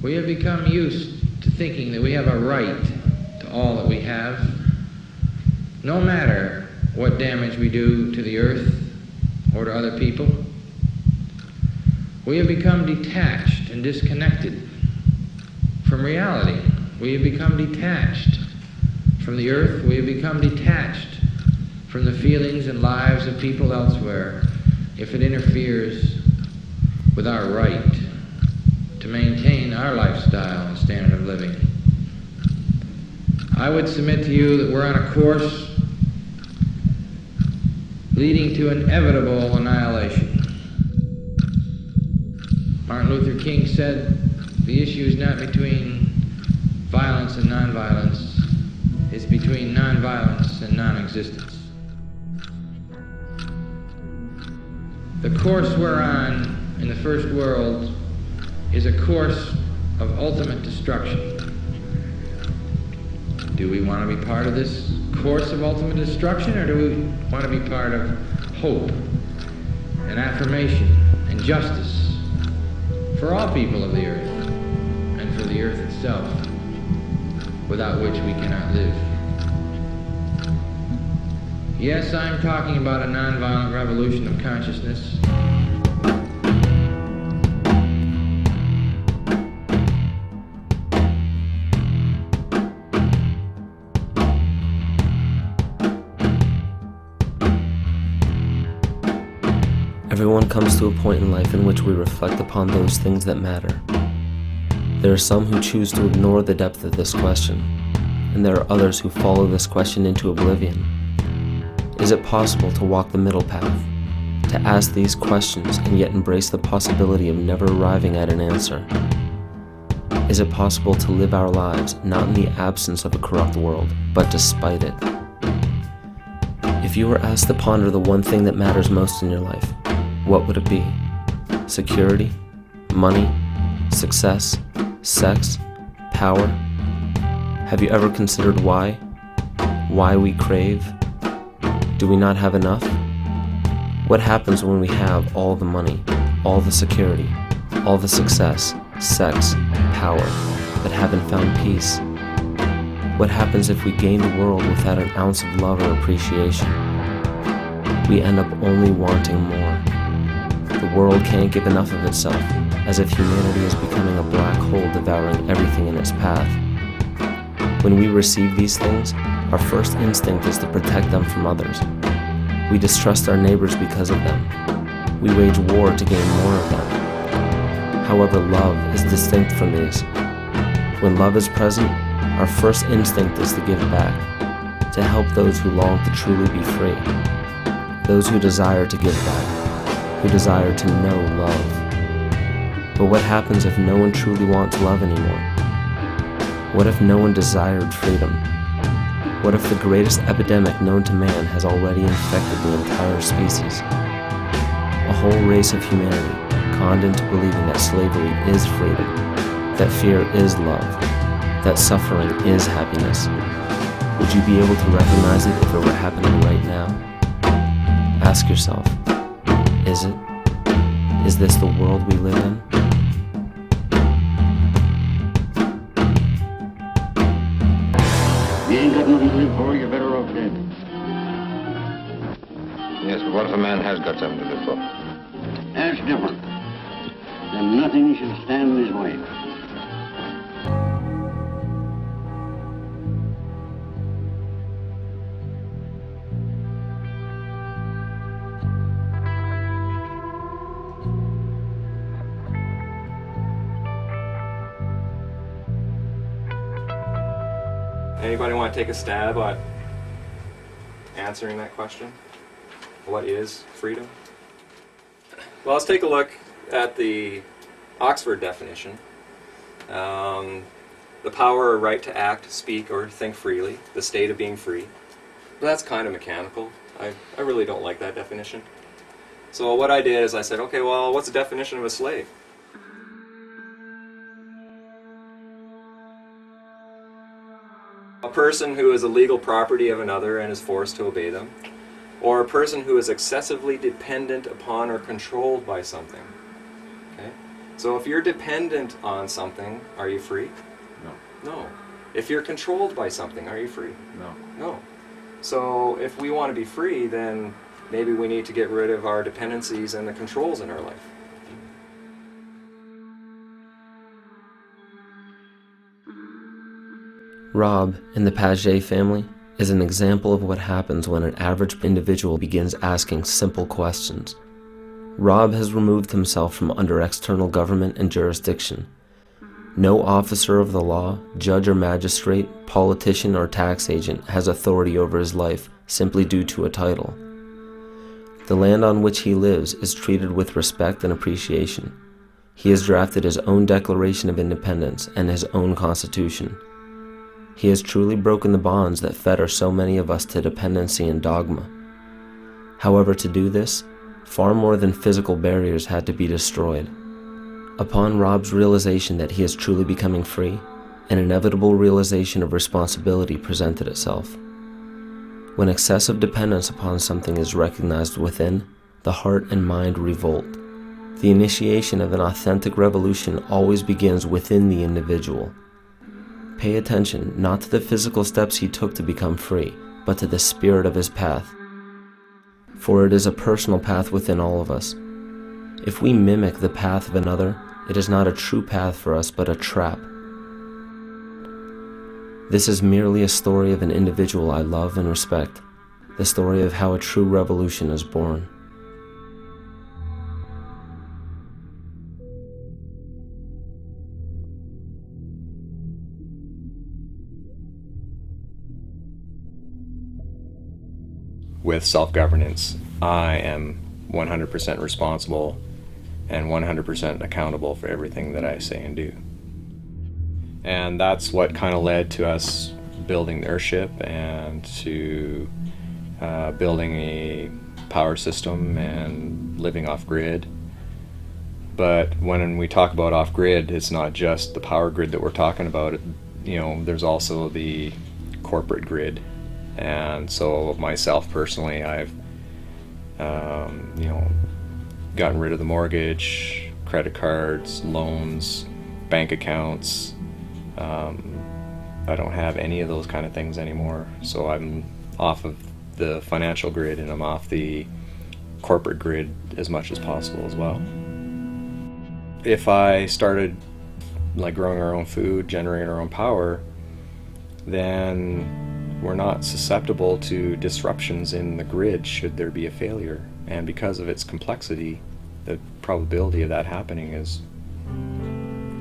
We have become used to thinking that we have a right to all that we have, no matter what damage we do to the earth or to other people. We have become detached and disconnected from reality. We have become detached from the earth. We have become detached from the feelings and lives of people elsewhere if it interferes with our right to maintain our lifestyle and standard of living. I would submit to you that we're on a course leading to inevitable annihilation. Martin Luther King said the issue is not between violence and nonviolence, it's between nonviolence and non-existence. The course we're on in the first world is a course of ultimate destruction. Do we want to be part of this course of ultimate destruction, or do we want to be part of hope and affirmation and justice for all people of the earth and for the earth itself, without which we cannot live? Yes, I'm talking about a nonviolent revolution of consciousness. Everyone comes to a point in life in which we reflect upon those things that matter. There are some who choose to ignore the depth of this question, and there are others who follow this question into oblivion. Is it possible to walk the middle path, to ask these questions and yet embrace the possibility of never arriving at an answer? Is it possible to live our lives not in the absence of a corrupt world, but despite it? If you were asked to ponder the one thing that matters most in your life, what would it be? Security? Money? Success? Sex? Power? Have you ever considered why? Why we crave? Do we not have enough? What happens when we have all the money, all the security, all the success, sex, power, but haven't found peace? What happens if we gain the world without an ounce of love or appreciation? We end up only wanting more. The world can't give enough of itself, as if humanity is becoming a black hole devouring everything in its path. When we receive these things, our first instinct is to protect them from others. We distrust our neighbors because of them. We wage war to gain more of them. However, love is distinct from these. When love is present, our first instinct is to give back, to help those who long to truly be free, those who desire to give back, who desire to know love. But what happens if no one truly wants love anymore? What if no one desired freedom? What if the greatest epidemic known to man has already infected the entire species? A whole race of humanity conned into believing that slavery is freedom, that fear is love, that suffering is happiness. Would you be able to recognize it if it were happening right now? Ask yourself, is it? Is this the world we live in? You ain't got nothing to live for, you're better off dead. Yes, but what if a man has got something to live for? That's different. Then nothing should stand in his way. Anybody want to take a stab at answering that question? What is freedom? Well, let's take a look at the Oxford definition. The power or right to act, speak, or think freely, the state of being free. But that's kind of mechanical. I really don't like that definition. So what I did is I said, okay, well, what's the definition of a slave? A person who is the legal property of another and is forced to obey them, or a person who is excessively dependent upon or controlled by something. Okay? So if you're dependent on something, are you free? No. No. If you're controlled by something, are you free? No. No. So if we want to be free, then maybe we need to get rid of our dependencies and the controls in our life. Rob, in the Pagé family, is an example of what happens when an average individual begins asking simple questions. Rob has removed himself from under external government and jurisdiction. No officer of the law, judge or magistrate, politician or tax agent has authority over his life simply due to a title. The land on which he lives is treated with respect and appreciation. He has drafted his own Declaration of Independence and his own Constitution. He has truly broken the bonds that fetter so many of us to dependency and dogma. However, to do this, far more than physical barriers had to be destroyed. Upon Rob's realization that he is truly becoming free, an inevitable realization of responsibility presented itself. When excessive dependence upon something is recognized within, the heart and mind revolt. The initiation of an authentic revolution always begins within the individual. Pay attention not to the physical steps he took to become free, but to the spirit of his path. For it is a personal path within all of us. If we mimic the path of another, it is not a true path for us, but a trap. This is merely a story of an individual I love and respect, the story of how a true revolution is born. With self-governance, I am 100% responsible and 100% accountable for everything that I say and do. And that's what kind of led to us building the airship and to building a power system and living off-grid. But when we talk about off-grid, it's not just the power grid that we're talking about. There's also the corporate grid. And so myself personally, I've gotten rid of the mortgage, credit cards, loans, bank accounts. I don't have any of those kind of things anymore. So I'm off of the financial grid and I'm off the corporate grid as much as possible as well. If I started like growing our own food, generating our own power, then we're not susceptible to disruptions in the grid should there be a failure. And because of its complexity, the probability of that happening is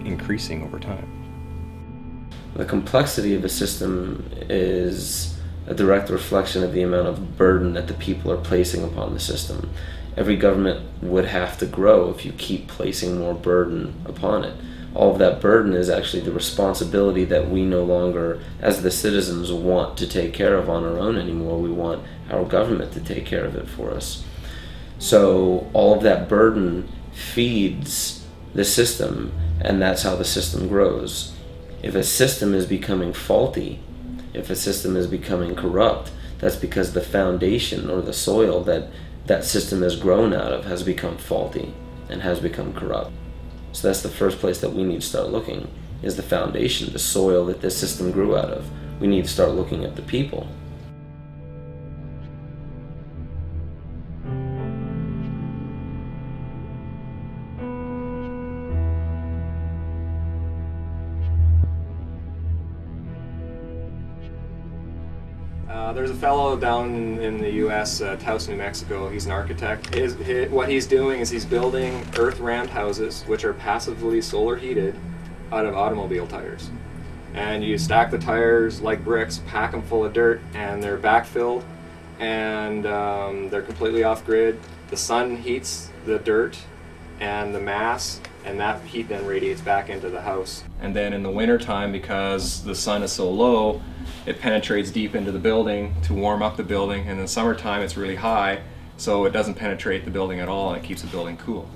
increasing over time. The complexity of a system is a direct reflection of the amount of burden that the people are placing upon the system. Every government would have to grow if you keep placing more burden upon it. All of that burden is actually the responsibility that we no longer, as the citizens, want to take care of on our own anymore. We want our government to take care of it for us. So all of that burden feeds the system, and that's how the system grows. If a system is becoming faulty, if a system is becoming corrupt, that's because the foundation or the soil that that system has grown out of has become faulty and has become corrupt. So that's the first place that we need to start looking, is the foundation, the soil that this system grew out of. We need to start looking at the people. There's a fellow down in the U.S., Taos, New Mexico. He's an architect. What he's doing is he's building earth-rammed houses, which are passively solar heated, out of automobile tires. And you stack the tires like bricks, pack them full of dirt, and they're backfilled, and they're completely off-grid. The sun heats the dirt and the mass, and that heat then radiates back into the house. And then in the wintertime, because the sun is so low, it penetrates deep into the building to warm up the building, and in summertime it's really high, so it doesn't penetrate the building at all, and it keeps the building cool.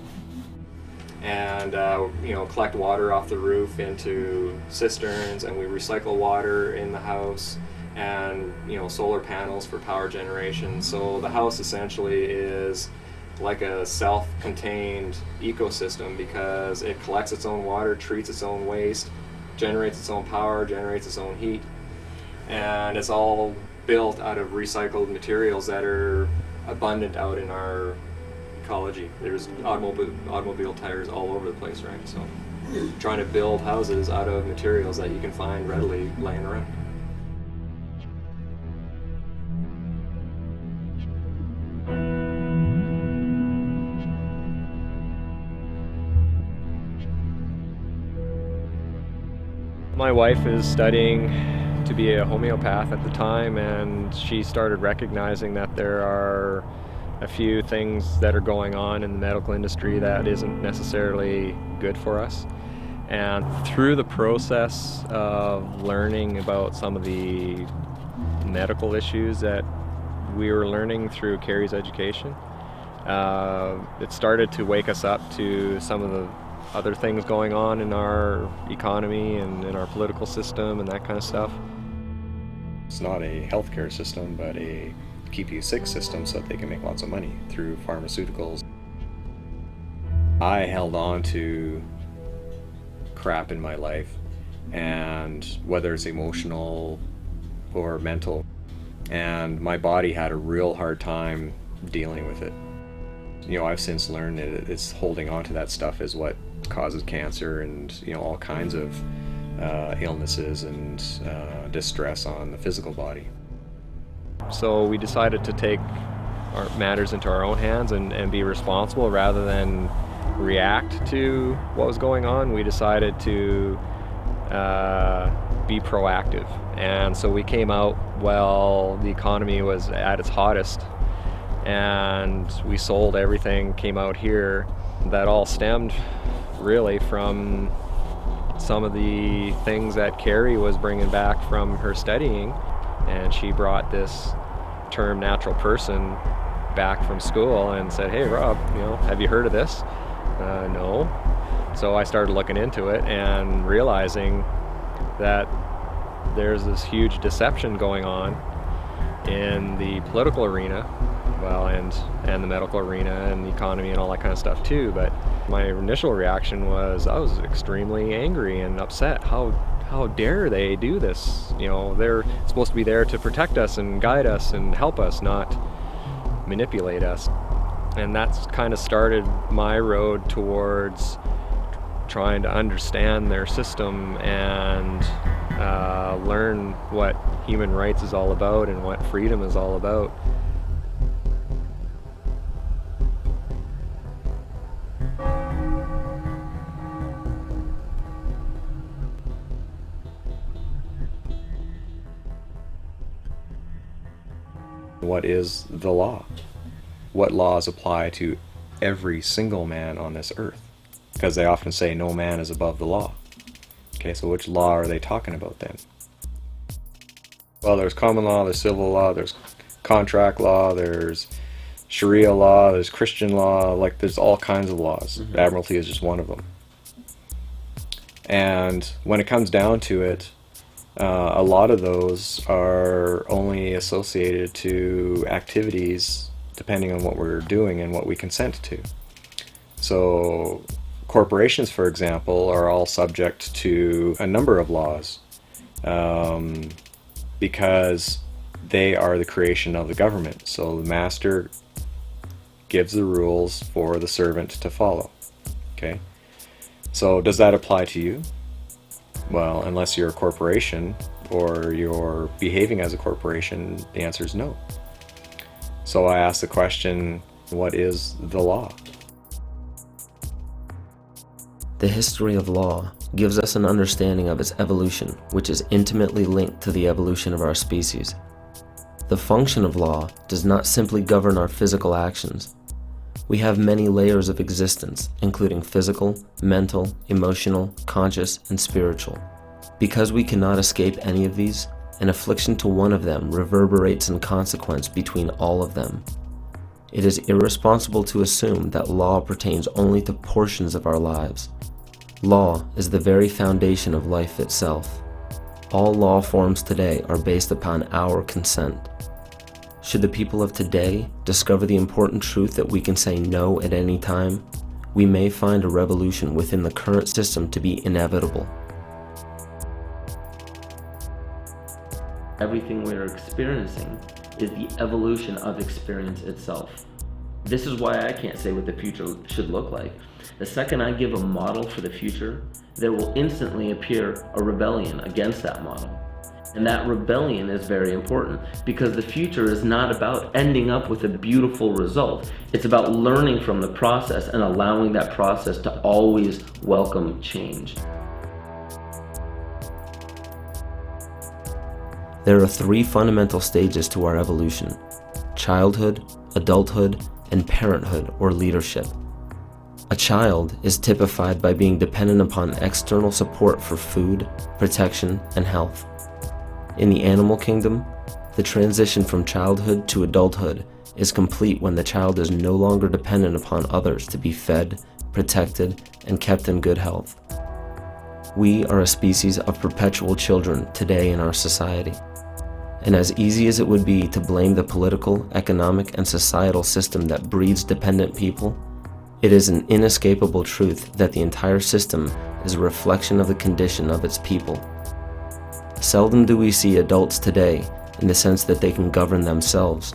And collect water off the roof into cisterns, and we recycle water in the house, and solar panels for power generation. So the house essentially is like a self-contained ecosystem because it collects its own water, treats its own waste, generates its own power, generates its own heat, and it's all built out of recycled materials that are abundant out in our ecology. There's automobile tires all over the place, right? So you're trying to build houses out of materials that you can find readily laying around. My wife is studying to be a homeopath at the time, and she started recognizing that there are a few things that are going on in the medical industry that isn't necessarily good for us. And through the process of learning about some of the medical issues that we were learning through Carrie's education, it started to wake us up to some of the other things going on in our economy and in our political system and that kind of stuff. It's not a healthcare system, but a keep you sick system so that they can make lots of money through pharmaceuticals. I held on to crap in my life, and whether it's emotional or mental, and my body had a real hard time dealing with it. You know, I've since learned that it's holding on to that stuff is what causes cancer and, you know, all kinds of illnesses and distress on the physical body. So we decided to take our matters into our own hands and be responsible rather than react to what was going on. We decided to be proactive. And so we came out while the economy was at its hottest, and we sold everything, came out here. That all stemmed really from some of the things that Carrie was bringing back from her studying, and she brought this term natural person back from school and said, "Hey Rob, you know, have you heard of this?" No. So I started looking into it and realizing that there's this huge deception going on in the political arena, well, and the medical arena and the economy and all that kind of stuff too. But my initial reaction was I was extremely angry and upset. How dare they do this? You know, they're supposed to be there to protect us and guide us and help us, not manipulate us. And that's kind of started my road towards trying to understand their system and learn what human rights is all about and what freedom is all about. What is the law? What laws apply to every single man on this earth? Because they often say no man is above the law. Okay, so which law are they talking about then? Well, there's common law, there's civil law, there's contract law, there's Sharia law, there's Christian law, like there's all kinds of laws. Mm-hmm. Admiralty is just one of them. And when it comes down to it, a lot of those are only associated to activities depending on what we're doing and what we consent to. So corporations, for example, are all subject to a number of laws because they are the creation of the government. So the master gives the rules for the servant to follow. Okay? So does that apply to you? Well, unless you're a corporation or you're behaving as a corporation, the answer is no. So I ask the question, what is the law? The history of law gives us an understanding of its evolution, which is intimately linked to the evolution of our species. The function of law does not simply govern our physical actions. We have many layers of existence, including physical, mental, emotional, conscious, and spiritual. Because we cannot escape any of these, an affliction to one of them reverberates in consequence between all of them. It is irresponsible to assume that law pertains only to portions of our lives. Law is the very foundation of life itself. All law forms today are based upon our consent. Should the people of today discover the important truth that we can say no at any time, we may find a revolution within the current system to be inevitable. Everything we are experiencing is the evolution of experience itself. This is why I can't say what the future should look like. The second I give a model for the future, there will instantly appear a rebellion against that model. And that rebellion is very important because the future is not about ending up with a beautiful result. It's about learning from the process and allowing that process to always welcome change. There are 3 fundamental stages to our evolution: childhood, adulthood, and parenthood or leadership. A child is typified by being dependent upon external support for food, protection, and health. In the animal kingdom, the transition from childhood to adulthood is complete when the child is no longer dependent upon others to be fed, protected, and kept in good health. We are a species of perpetual children today in our society. And as easy as it would be to blame the political, economic, and societal system that breeds dependent people, it is an inescapable truth that the entire system is a reflection of the condition of its people. Seldom do we see adults today in the sense that they can govern themselves,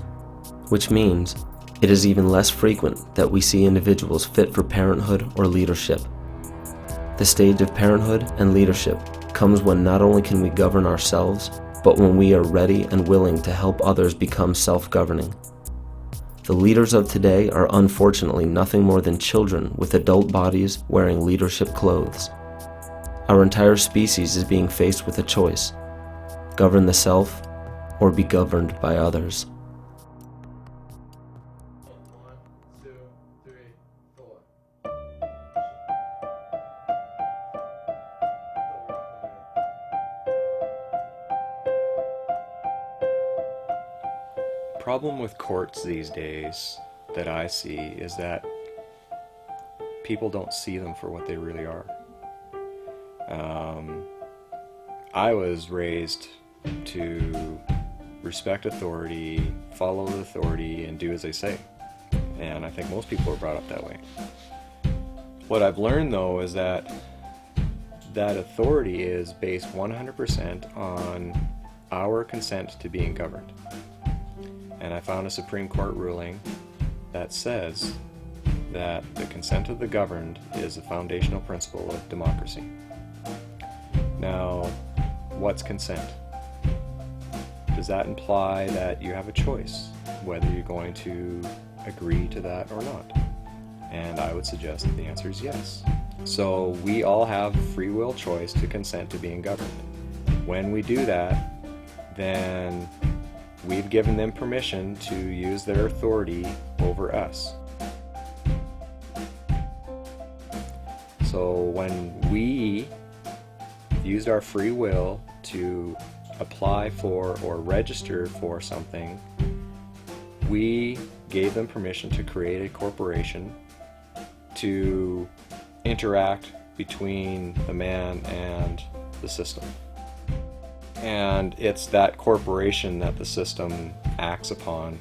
which means it is even less frequent that we see individuals fit for parenthood or leadership. The stage of parenthood and leadership comes when not only can we govern ourselves, but when we are ready and willing to help others become self-governing. The leaders of today are unfortunately nothing more than children with adult bodies wearing leadership clothes. Our entire species is being faced with a choice: govern the self or be governed by others. 1, 2, 3, 4. Problem with courts these days that I see is that people don't see them for what they really are. I was raised to respect authority, follow the authority, and do as they say. And I think most people are brought up that way. What I've learned, though, is that authority is based 100% on our consent to being governed. And I found a Supreme Court ruling that says that the consent of the governed is a foundational principle of democracy. Now, what's consent? Does that imply that you have a choice whether you're going to agree to that or not? And I would suggest that the answer is yes. So we all have free will choice to consent to being governed. When we do that, then we've given them permission to use their authority over us. So when we used our free will to apply for or register for something, we gave them permission to create a corporation to interact between the man and the system. And it's that corporation that the system acts upon.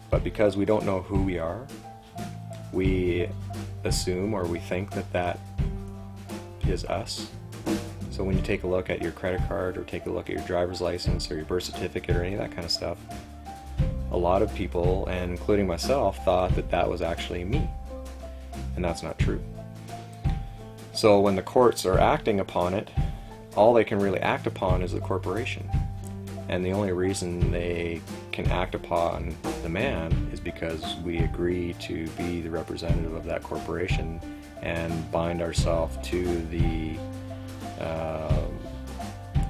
But because we don't know who we are, we assume or we think that that is us. So when you take a look at your credit card or take a look at your driver's license or your birth certificate or any of that kind of stuff, a lot of people, and including myself, thought that that was actually me. And that's not true. So when the courts are acting upon it, all they can really act upon is the corporation. And the only reason they can act upon the man is because we agree to be the representative of that corporation and bind ourselves to the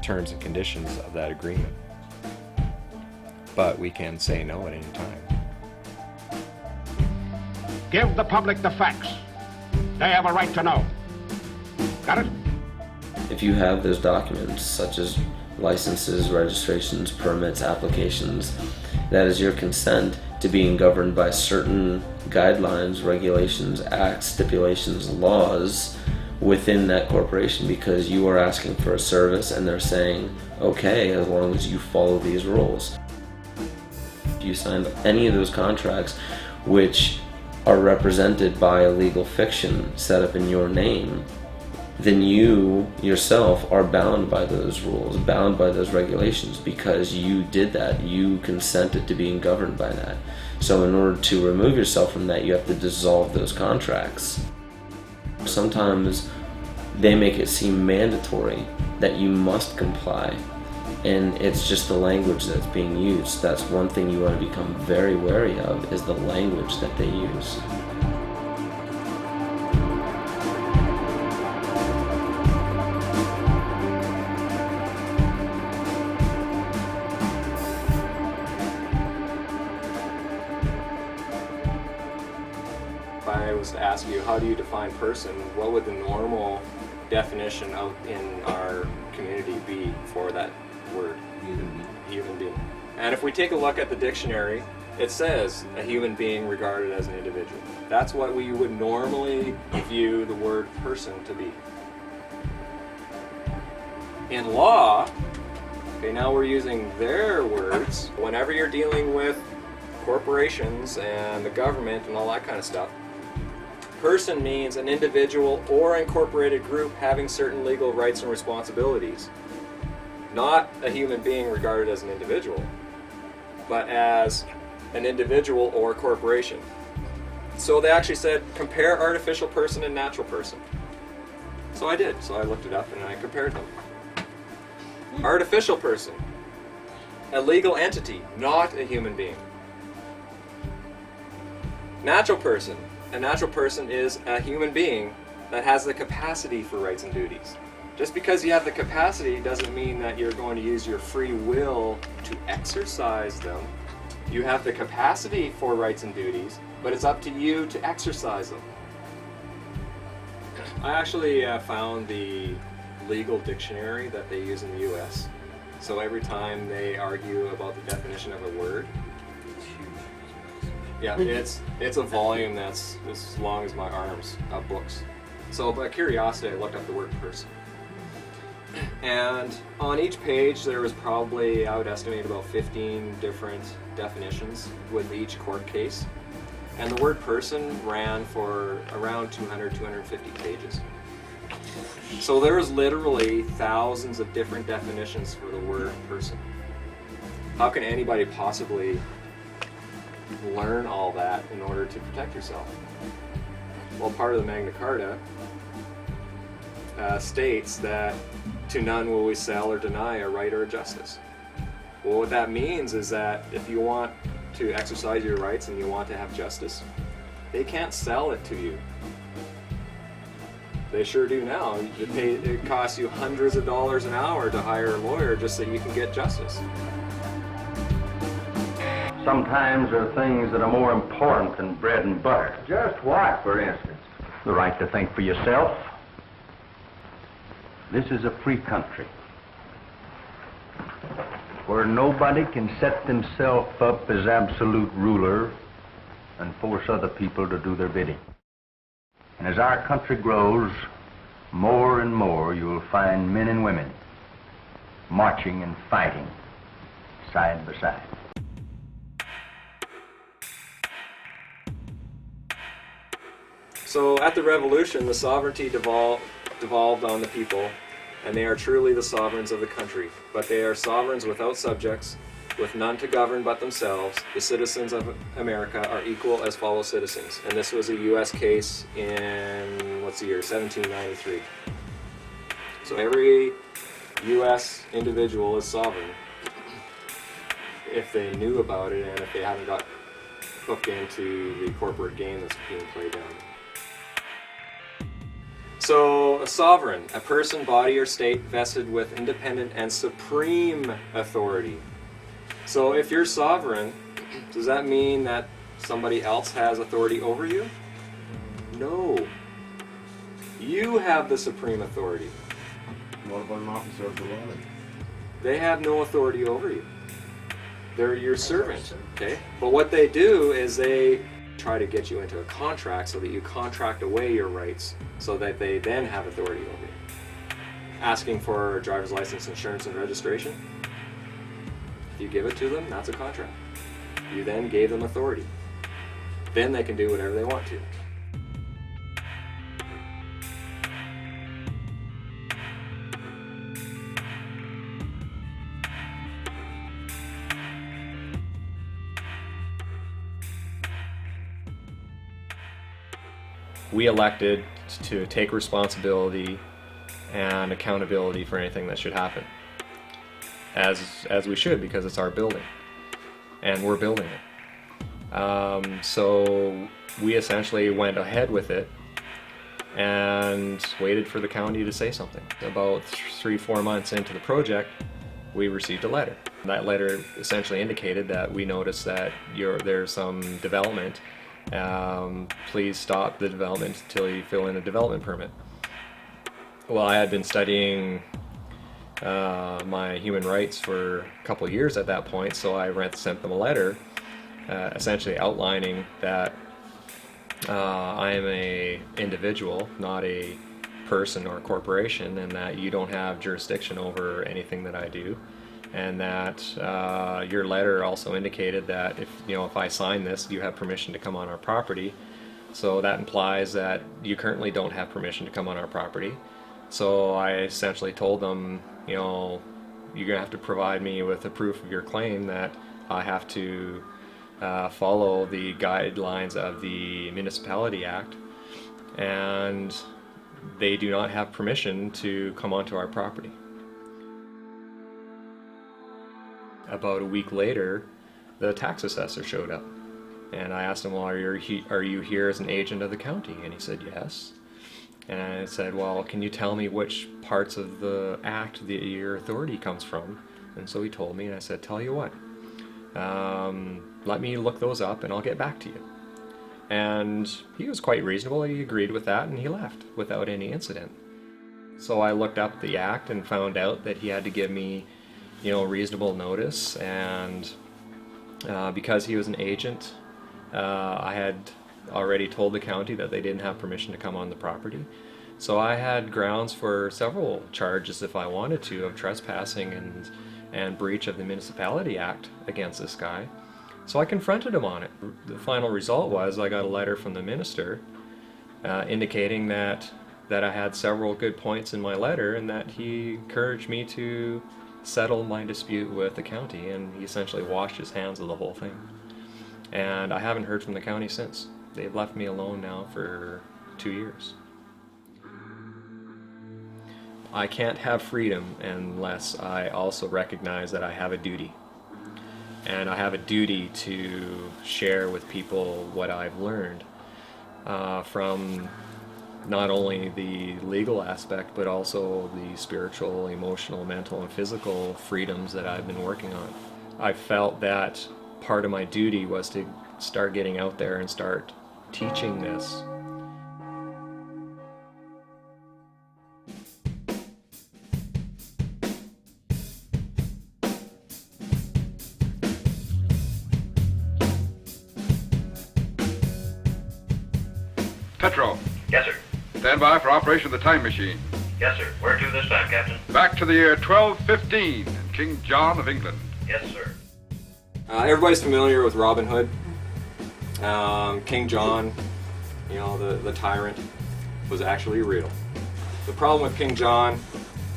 terms and conditions of that agreement. But we can say no at any time. Give the public the facts. They have a right to know. Got it? If you have those documents, such as licenses, registrations, permits, applications, that is your consent to being governed by certain guidelines, regulations, acts, stipulations, laws within that corporation, because you are asking for a service and they're saying, okay, as long as you follow these rules. If you signed any of those contracts which are represented by a legal fiction set up in your name, then you yourself are bound by those rules, bound by those regulations, because you did that. You consented to being governed by that. So in order to remove yourself from that, you have to dissolve those contracts. Sometimes they make it seem mandatory that you must comply, and it's just the language that's being used. That's one thing you want to become very wary of, is the language that they use. If I was to ask you, how do you define person, what would the normal definition out in our community be for that word? Human being. And if we take a look at the dictionary, it says a human being regarded as an individual. That's what we would normally view the word person to be. In law, okay, now we're using their words. Whenever you're dealing with corporations and the government and all that kind of stuff, person means an individual or incorporated group having certain legal rights and responsibilities. Not a human being regarded as an individual, but as an individual or corporation. So they actually said, compare artificial person and natural person. So I did. So I looked it up and I compared them. Artificial person, a legal entity, not a human being. Natural person, a natural person is a human being that has the capacity for rights and duties. Just because you have the capacity doesn't mean that you're going to use your free will to exercise them. You have the capacity for rights and duties, but it's up to you to exercise them. I actually found the legal dictionary that they use in the US. So every time they argue about the definition of a word, yeah, it's a volume that's as long as my arms of books. So by curiosity, I looked up the word person. And on each page there was probably, I would estimate, about 15 different definitions with each court case. And the word person ran for around 250 pages. So there was literally thousands of different definitions for the word person. How can anybody possibly learn all that in order to protect yourself? Well, part of the Magna Carta states that to none will we sell or deny a right or a justice. Well, what that means is that if you want to exercise your rights and you want to have justice, they can't sell it to you. They sure do now. It costs you hundreds of dollars an hour to hire a lawyer just so you can get justice. Sometimes there are things that are more important than bread and butter. Just what, for instance? The right to think for yourself. This is a free country where nobody can set themselves up as absolute ruler and force other people to do their bidding. And as our country grows, more and more you'll find men and women marching and fighting side by side. So at the Revolution, the sovereignty devolved on the people, and they are truly the sovereigns of the country. But they are sovereigns without subjects, with none to govern but themselves. The citizens of America are equal as fellow citizens. And this was a U.S. case in, what's the year, 1793. So every U.S. individual is sovereign if they knew about it and if they haven't got hooked into the corporate game that's being played down. So, a sovereign, a person, body, or state vested with independent and supreme authority. So, if you're sovereign, does that mean that somebody else has authority over you? No. You have the supreme authority. What about an officer of the law? They have no authority over you. They're your servant, okay? But what they do is they try to get you into a contract so that you contract away your rights so that they then have authority over you. Asking for a driver's license, insurance, and registration. If you give it to them, that's a contract. You then gave them authority. Then they can do whatever they want to. We elected to take responsibility and accountability for anything that should happen, as we should, because it's our building and we're building it. So we essentially went ahead with it and waited for the county to say something. About 3-4 months into the project, we received a letter. That letter essentially indicated that we noticed that there's some development. Please stop the development until you fill in a development permit. Well, I had been studying my human rights for a couple of years at that point, so I sent them a letter essentially outlining that I am an individual, not a person or corporation, and that you don't have jurisdiction over anything that I do, and that your letter also indicated that if I sign this, you have permission to come on our property. So that implies that you currently don't have permission to come on our property. So I essentially told them, you're gonna have to provide me with a proof of your claim that I have to follow the guidelines of the Municipality Act, and they do not have permission to come onto our property. About a week later, the tax assessor showed up, and I asked him, well, are you here as an agent of the county? And he said, yes. And I said, well, can you tell me which parts of the act that your authority comes from? And so he told me, and I said, tell you what, let me look those up and I'll get back to you. And he was quite reasonable. He agreed with that, and he left without any incident. So I looked up the act and found out that he had to give me reasonable notice, and because he was an agent, I had already told the county that they didn't have permission to come on the property. So I had grounds for several charges, if I wanted to, of trespassing and breach of the Municipality Act against this guy. So I confronted him on it. The final result was I got a letter from the minister indicating that I had several good points in my letter, and that he encouraged me to settle my dispute with the county, and he essentially washed his hands of the whole thing. And I haven't heard from the county since. They've left me alone now for 2 years. I can't have freedom unless I also recognize that I have a duty. And I have a duty to share with people what I've learned from not only the legal aspect, but also the spiritual, emotional, mental, and physical freedoms that I've been working on. I felt that part of my duty was to start getting out there and start teaching this. Petro. Yes, sir. Stand by for operation of the time machine. Yes, sir. Where to this time, Captain? Back to the year 1215 and King John of England. Yes, sir. Everybody's familiar with Robin Hood. King John, the tyrant, was actually real. The problem with King John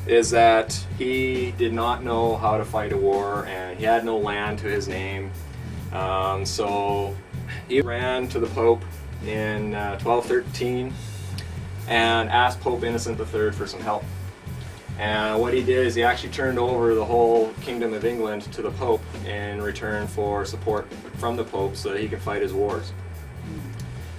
is that he did not know how to fight a war, and he had no land to his name. So he ran to the Pope in 1213 and asked Pope Innocent III for some help. And what he did is he actually turned over the whole Kingdom of England to the Pope in return for support from the Pope so that he could fight his wars.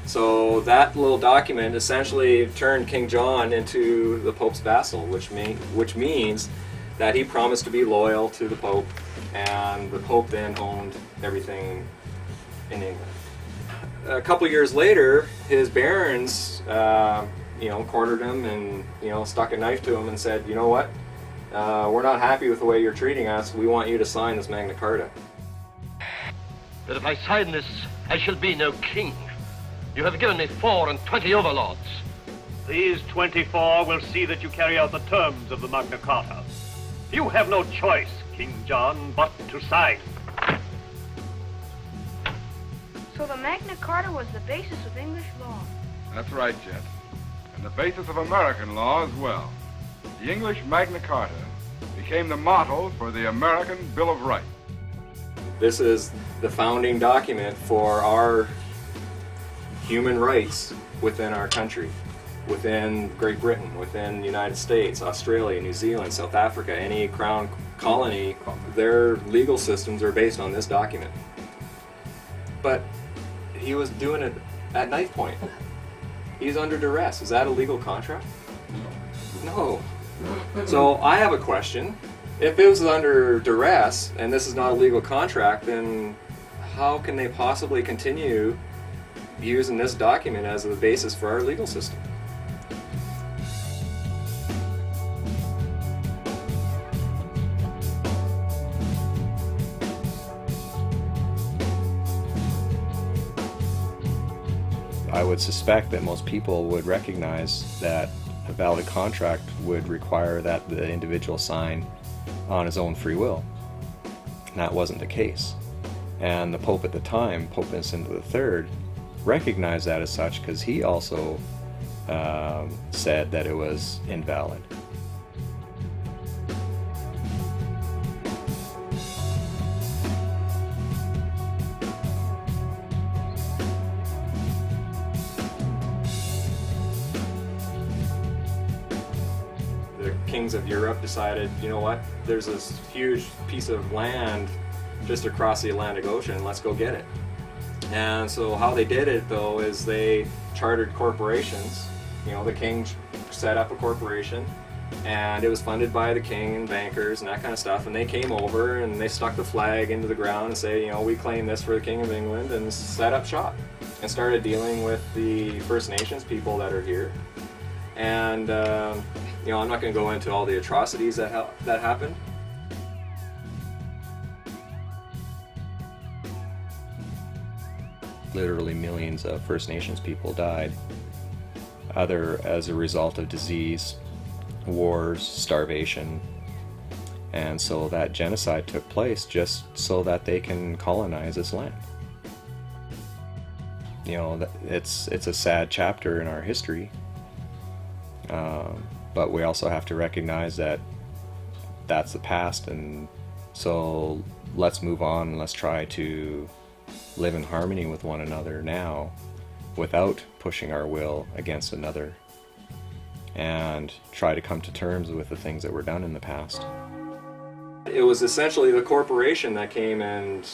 So that little document essentially turned King John into the Pope's vassal, which means that he promised to be loyal to the Pope, and the Pope then owned everything in England. A couple years later, his barons cornered him and stuck a knife to him and said, you know what, we're not happy with the way you're treating us. We want you to sign this Magna Carta. But if I sign this, I shall be no king. You have given me 24 overlords. These 24 will see that you carry out the terms of the Magna Carta. You have no choice, King John, but to sign. So the Magna Carta was the basis of English law. That's right, Jet. And the basis of American law as well. The English Magna Carta became the model for the American Bill of Rights. This is the founding document for our human rights within our country, within Great Britain, within the United States, Australia, New Zealand, South Africa, any crown colony. Their legal systems are based on this document. But he was doing it at knife point. He's under duress. Is that a legal contract? No. So I have a question. If it was under duress and this is not a legal contract, then how can they possibly continue using this document as the basis for our legal system? I would suspect that most people would recognize that a valid contract would require that the individual sign on his own free will. And that wasn't the case. And the Pope at the time, Pope Innocent III, recognized that as such because he also said that it was invalid. Kings of Europe decided, you know what, there's this huge piece of land just across the Atlantic Ocean, let's go get it. And so how they did it though is they chartered corporations. You know, the king set up a corporation and it was funded by the king and bankers and that kind of stuff, and they came over and they stuck the flag into the ground and say, you know, we claim this for the King of England, and set up shop and started dealing with the First Nations people that are here. And you know, I'm not going to go into all the atrocities that happened. Literally millions of First Nations people died, either as a result of disease, wars, starvation, and so that genocide took place just so that they can colonize this land. You know, it's a sad chapter in our history. But we also have to recognize that that's the past, and so let's move on and let's try to live in harmony with one another now without pushing our will against another, and try to come to terms with the things that were done in the past. It was essentially the corporation that came and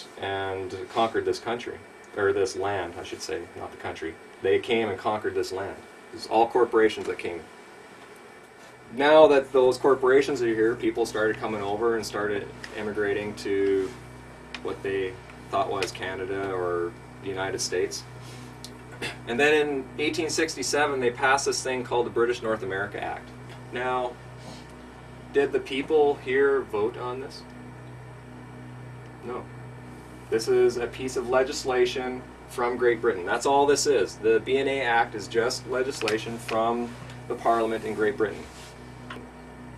conquered this country, or this land, I should say, not the country. They came and conquered this land. It was all corporations that came. Now that those corporations are here, people started coming over and started immigrating to what they thought was Canada or the United States. And then in 1867 they passed this thing called the British North America Act. Now, did the people here vote on this? No. This is a piece of legislation from Great Britain. That's all this is. The BNA Act is just legislation from the Parliament in Great Britain.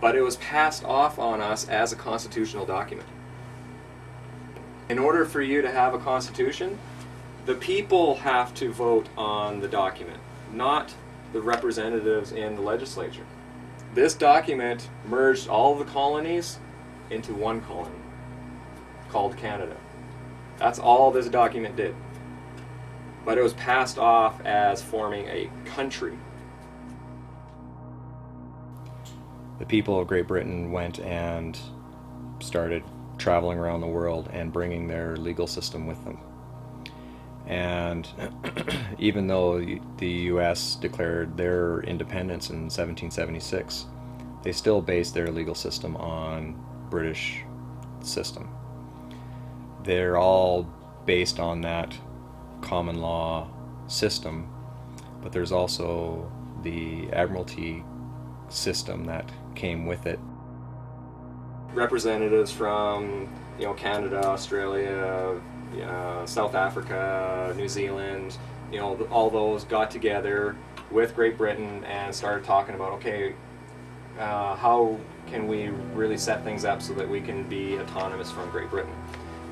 But it was passed off on us as a constitutional document. In order for you to have a constitution, the people have to vote on the document, not the representatives in the legislature. This document merged all the colonies into one colony called Canada. That's all this document did. But it was passed off as forming a country. The people of Great Britain went and started traveling around the world and bringing their legal system with them. And even though the US declared their independence in 1776, they still based their legal system on British system. They're all based on that common law system, but there's also the Admiralty system that came with it. Representatives from, you know, Canada, Australia, South Africa, New Zealand, you know, all those got together with Great Britain and started talking about, okay, how can we really set things up so that we can be autonomous from Great Britain?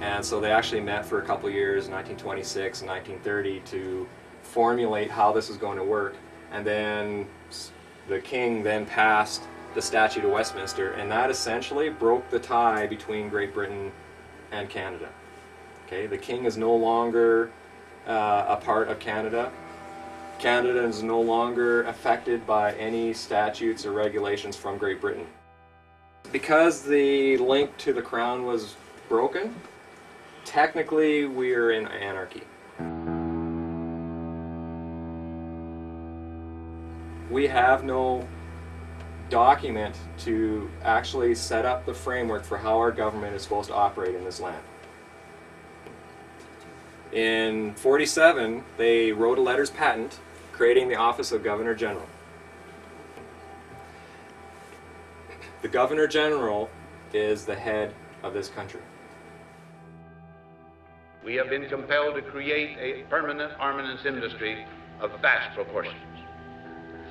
And so they actually met for a couple years, 1926 and 1930, to formulate how this was going to work. And then the king then passed the Statute of Westminster, and that essentially broke the tie between Great Britain and Canada. Okay, the king is no longer a part of Canada. Canada is no longer affected by any statutes or regulations from Great Britain. Because the link to the crown was broken, technically we're in anarchy. We have no document to actually set up the framework for how our government is supposed to operate in this land. In 47, they wrote a letters patent creating the office of Governor General. The Governor General is the head of this country. We have been compelled to create a permanent armaments industry of vast proportions.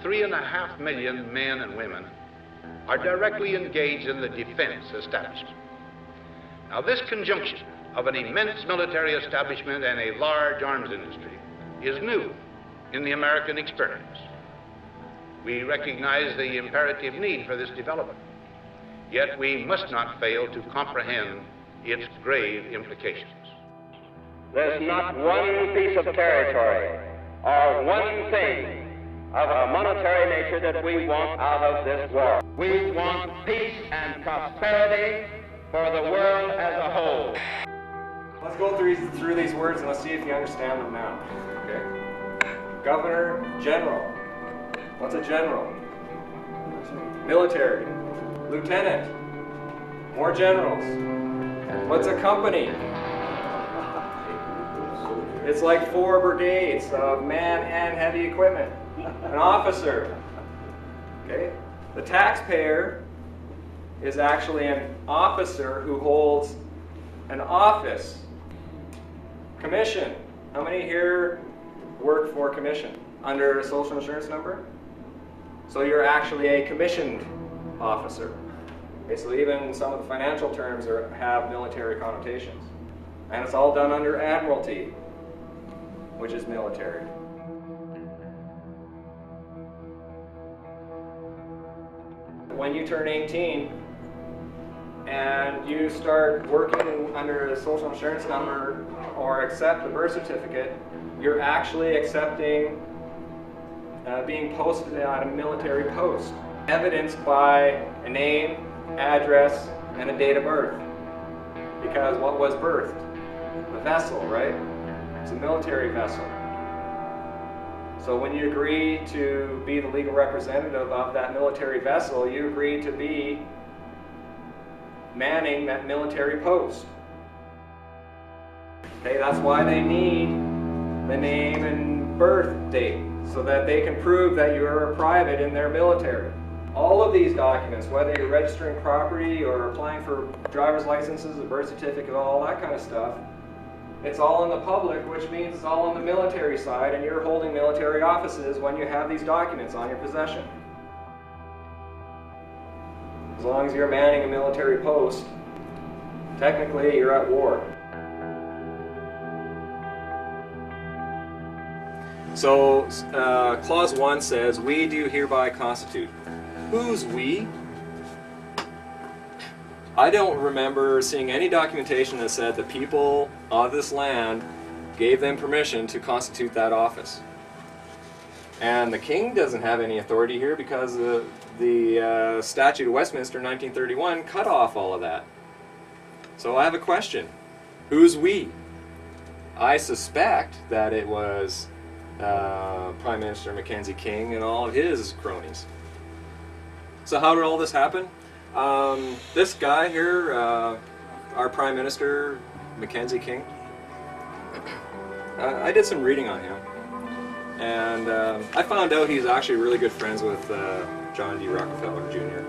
3.5 million men and women are directly engaged in the defense establishment. Now, this conjunction of an immense military establishment and a large arms industry is new in the American experience. We recognize the imperative need for this development, yet we must not fail to comprehend its grave implications. There's not one piece of territory or one thing of a monetary nature that we want out of this war. We want peace and prosperity for the world as a whole. Let's go through these words and let's see if you understand them now. Okay? Governor General. What's a general? Military. Lieutenant. More generals. What's a company? It's like 4 brigades of man and heavy equipment. An officer. Okay? The taxpayer is actually an officer who holds an office. Commission. How many here work for commission under a social insurance number? So you're actually a commissioned officer. Okay, so even some of the financial terms have military connotations. And it's all done under admiralty, which is military. When you turn 18 and you start working under a social insurance number or accept a birth certificate, you're actually accepting being posted at a military post, evidenced by a name, address, and a date of birth. Because what was birthed? A vessel, right? It's a military vessel. So when you agree to be the legal representative of that military vessel, you agree to be manning that military post. Okay, that's why they need the name and birth date, so that they can prove that you're a private in their military. All of these documents, whether you're registering property or applying for driver's licenses, a birth certificate, all that kind of stuff, it's all in the public, which means it's all on the military side, and you're holding military offices when you have these documents on your possession. As long as you're manning a military post, technically you're at war. So, Clause 1 says, "We do hereby constitute." Who's we? I don't remember seeing any documentation that said the people of this land gave them permission to constitute that office. And the king doesn't have any authority here because the Statute of Westminster in 1931 cut off all of that. So I have a question. Who's we? I suspect that it was Prime Minister Mackenzie King and all of his cronies. So how did all this happen? This guy here, our Prime Minister, Mackenzie King, I did some reading on him, and I found out he's actually really good friends with John D. Rockefeller Jr.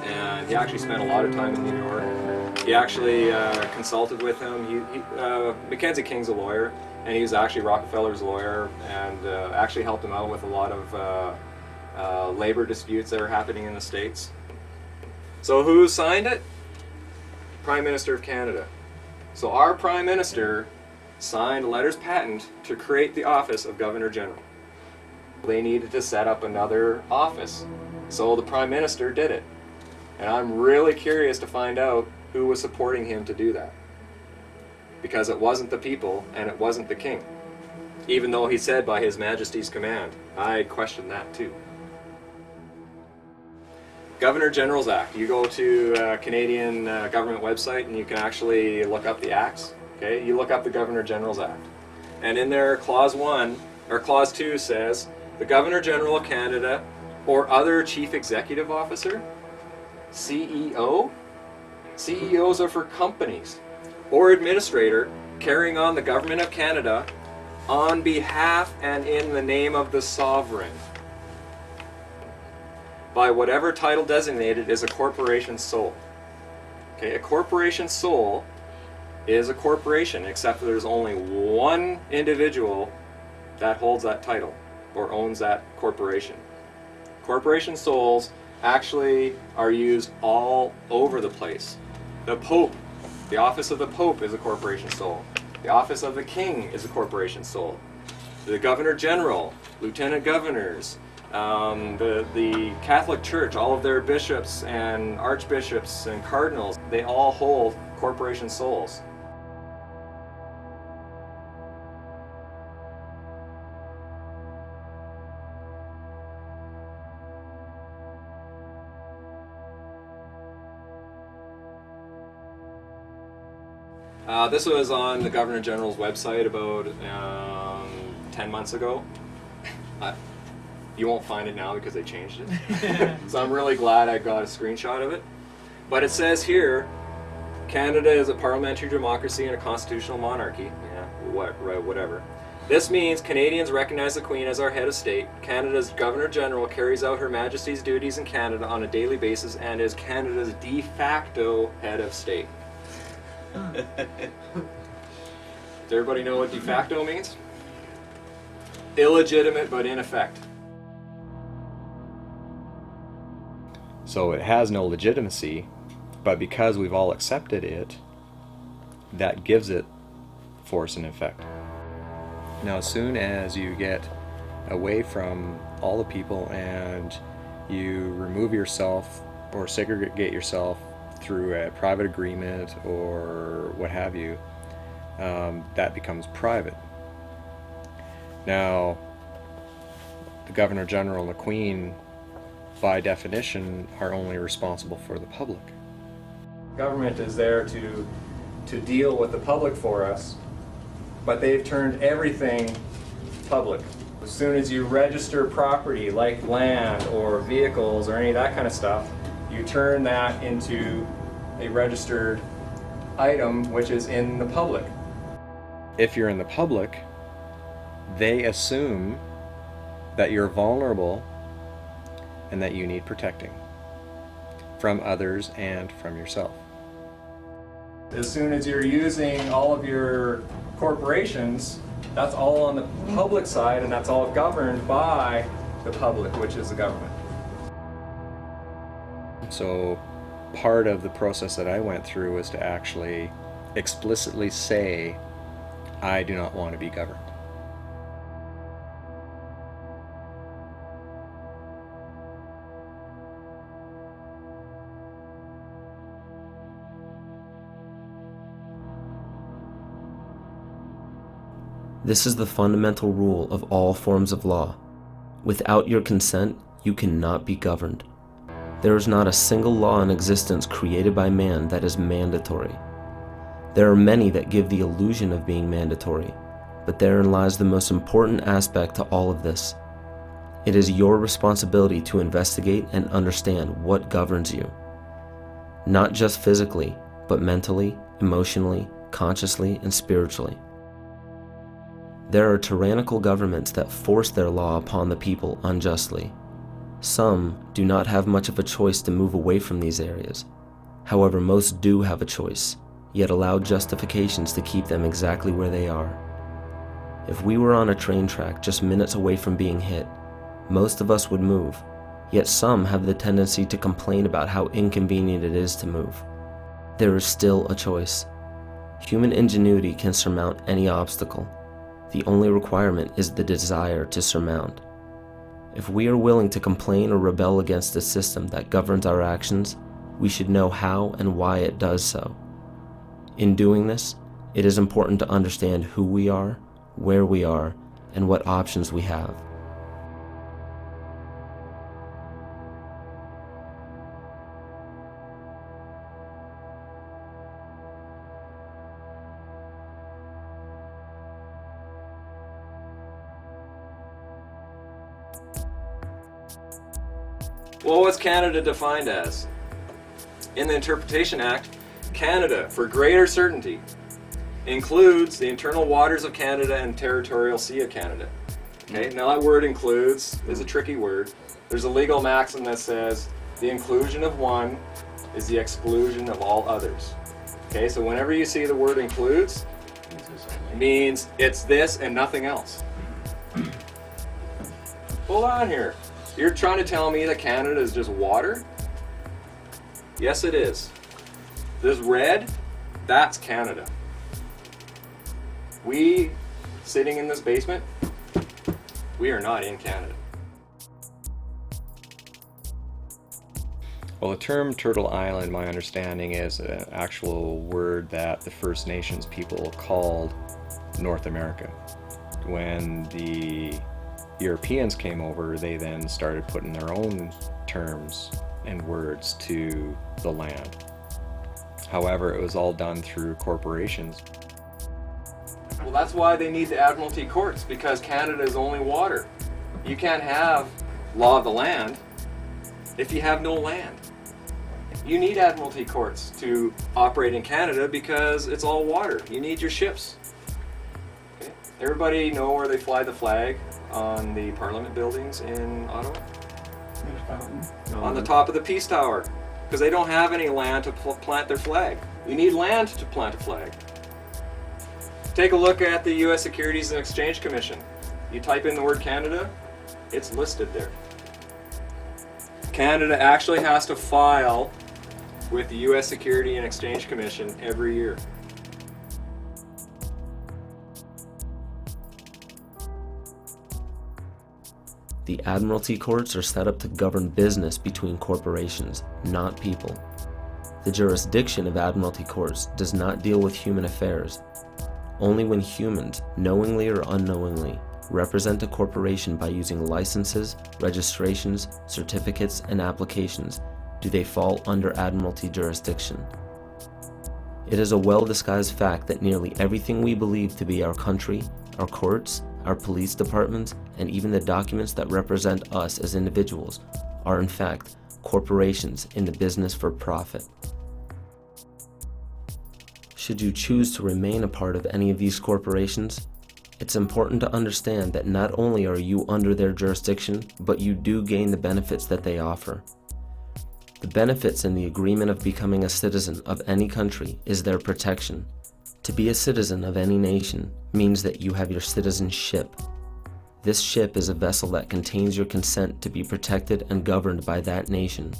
And he actually spent a lot of time in New York. He actually consulted with him. Mackenzie King's a lawyer, and he was actually Rockefeller's lawyer, and actually helped him out with a lot of labor disputes that are happening in the States. So who signed it? Prime Minister of Canada. So our Prime Minister signed letters patent to create the office of Governor General. They needed to set up another office, so the Prime Minister did it. And I'm really curious to find out who was supporting him to do that. Because it wasn't the people and it wasn't the king. Even though he said by His Majesty's command. I question that too. Governor General's Act. You go to Canadian government website and you can actually look up the acts. Okay, you look up the Governor General's Act. And in there, Clause 2 says, the Governor General of Canada or other Chief Executive Officer, CEO, CEOs are for companies, or administrator carrying on the Government of Canada on behalf and in the name of the Sovereign, by whatever title designated is a corporation sole. Okay, a corporation sole is a corporation, except that there's only one individual that holds that title or owns that corporation. Corporation soles actually are used all over the place. The Pope, the office of the Pope is a corporation sole. The office of the King is a corporation sole. The Governor General, Lieutenant Governors, the Catholic Church, all of their bishops and archbishops and cardinals, they all hold corporation soles. This was on the Governor General's website about 10 months ago. You won't find it now because they changed it. So I'm really glad I got a screenshot of it. But it says here, Canada is a parliamentary democracy and a constitutional monarchy. Yeah, whatever. This means Canadians recognize the Queen as our head of state. Canada's Governor General carries out Her Majesty's duties in Canada on a daily basis and is Canada's de facto head of state. Does everybody know what de facto means? Illegitimate but in effect. So it has no legitimacy, but because we've all accepted it, that gives it force and effect. Now, as soon as you get away from all the people and you remove yourself or segregate yourself through a private agreement or what have you, that becomes private. Now, the Governor General and the Queen, by definition, are only responsible for the public. Government is there to deal with the public for us, but they've turned everything public. As soon as you register property like land or vehicles or any of that kind of stuff, you turn that into a registered item which is in the public. If you're in the public, they assume that you're vulnerable and that you need protecting from others and from yourself. As soon as you're using all of your corporations, that's all on the public side and that's all governed by the public, which is the government. So part of the process that I went through was to actually explicitly say, I do not want to be governed. This is the fundamental rule of all forms of law. Without your consent, you cannot be governed. There is not a single law in existence created by man that is mandatory. There are many that give the illusion of being mandatory, but therein lies the most important aspect to all of this. It is your responsibility to investigate and understand what governs you. Not just physically, but mentally, emotionally, consciously, and spiritually. There are tyrannical governments that force their law upon the people unjustly. Some do not have much of a choice to move away from these areas. However, most do have a choice, yet allow justifications to keep them exactly where they are. If we were on a train track just minutes away from being hit, most of us would move, yet some have the tendency to complain about how inconvenient it is to move. There is still a choice. Human ingenuity can surmount any obstacle. The only requirement is the desire to surmount. If we are willing to complain or rebel against a system that governs our actions, we should know how and why it does so. In doing this, it is important to understand who we are, where we are, and what options we have. Well, what's Canada defined as? In the Interpretation Act, Canada, for greater certainty, includes the internal waters of Canada and territorial sea of Canada. Okay, now that word includes is a tricky word. There's a legal maxim that says the inclusion of one is the exclusion of all others. Okay, so whenever you see the word includes, it means it's this and nothing else. Hold on here. You're trying to tell me that Canada is just water? Yes, it is. This red, that's Canada. We, sitting in this basement, we are not in Canada. Well, the term Turtle Island, my understanding, is an actual word that the First Nations people called North America. When the Europeans came over, they then started putting their own terms and words to the land. However, it was all done through corporations. Well, that's why they need the Admiralty courts, because Canada is only water. You can't have law of the land if you have no land. You need Admiralty courts to operate in Canada because it's all water. You need your ships. Okay. Everybody know where they fly the flag on the Parliament buildings in Ottawa? On the top of the Peace Tower, because they don't have any land to plant their flag. You need land to plant a flag. Take a look at the U.S. Securities and Exchange Commission. You type in the word Canada, it's listed there. Canada actually has to file with the U.S. Securities and Exchange Commission every year. The Admiralty courts are set up to govern business between corporations, not people. The jurisdiction of Admiralty courts does not deal with human affairs. Only when humans, knowingly or unknowingly, represent a corporation by using licenses, registrations, certificates, and applications do they fall under Admiralty jurisdiction. It is a well-disguised fact that nearly everything we believe to be our country, our courts, our police departments, and even the documents that represent us as individuals are in fact corporations in the business for profit. Should you choose to remain a part of any of these corporations, it's important to understand that not only are you under their jurisdiction, but you do gain the benefits that they offer. The benefits in the agreement of becoming a citizen of any country is their protection. To be a citizen of any nation means that you have your citizenship. This ship is a vessel that contains your consent to be protected and governed by that nation.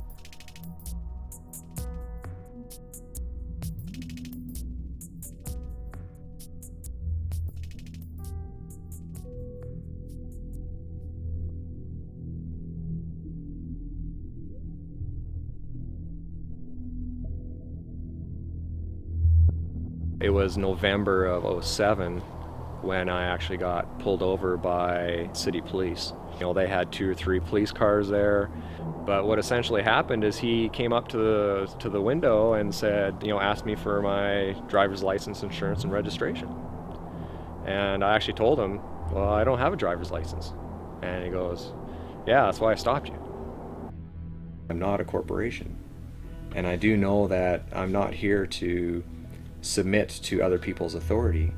It was November of '07 when I actually got pulled over by city police. You know, they had 2 or 3 police cars there, but what essentially happened is he came up to the window and said, you know, asked me for my driver's license, insurance, and registration. And I actually told him, well, I don't have a driver's license. And he goes, yeah, that's why I stopped you. I'm not a corporation, and I do know that I'm not here to submit to other people's authority.